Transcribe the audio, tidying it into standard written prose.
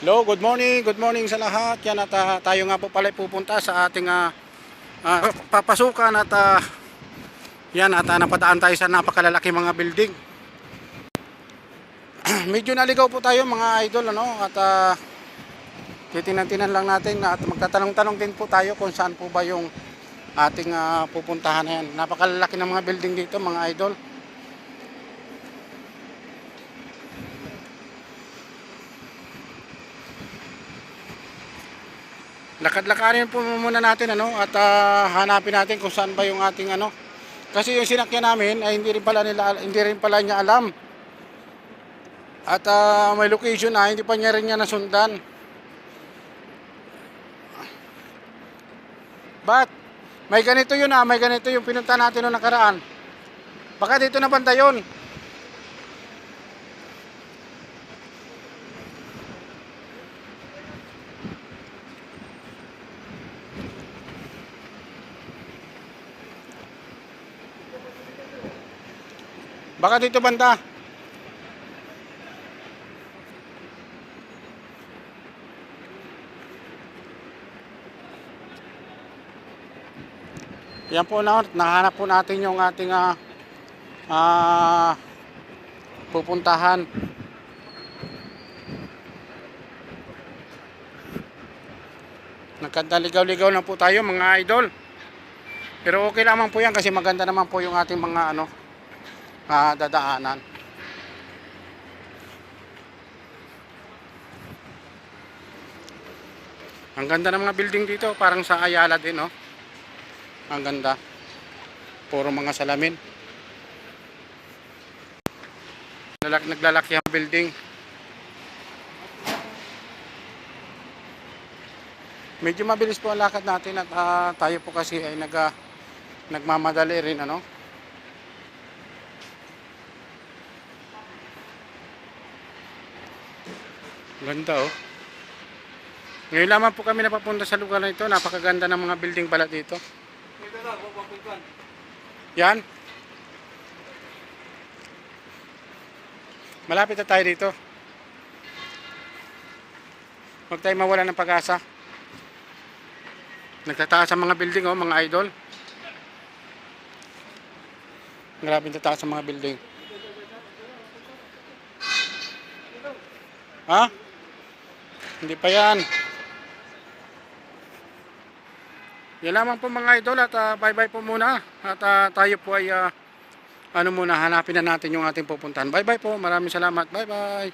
Hello, good morning sa lahat. Yan at tayo nga po pala pupunta sa ating papasukan at yan at napadaan tayo sa napakalalaki mga building. Medyo naligaw po tayo mga idol ano at titingnan lang natin at magtatanong-tanong din po tayo kung saan po ba yung ating pupuntahan na yan. Napakalalaki ng mga building dito mga idol. Lakad-lakarin po muna natin ano at hanapin natin kung saan ba yung ating ano. Kasi yung sinakyan namin ay hindi rin pala niya alam. At may location na hindi pa niya rin niya nasundan. But may ganito yun may ganito yung pinunta natin noong nakaraan. Baka dito na banda yun. Baka dito banda. Yan po na, nahanap po natin yung ating pupuntahan. Nagkandaligaw-ligaw na po tayo mga idol. Pero okay naman po yan kasi maganda naman po yung ating mga dadaanan. Ang ganda ng mga building dito, parang sa Ayala din, no? Ang ganda. Puro mga salamin. Naglalaki ang building. Medyo mabilis po ang lakad natin at tayo po kasi ay nagmamadali rin, ano? Ganda, oh. Ngayon lamang po kami napapunta sa lugar na ito. Napakaganda ng mga building pala dito. Yan. Malapit na tayo dito. Huwag tayo mawala ng pag-asa. Nagtataas ang mga building, oh, mga idol. Grabe tataas ang mga building. Ha? Hindi pa yan. Yan lamang po mga idol at bye bye po muna. At tayo po ay muna, hanapin na natin yung ating pupuntahan. Bye bye po. Maraming salamat. Bye bye.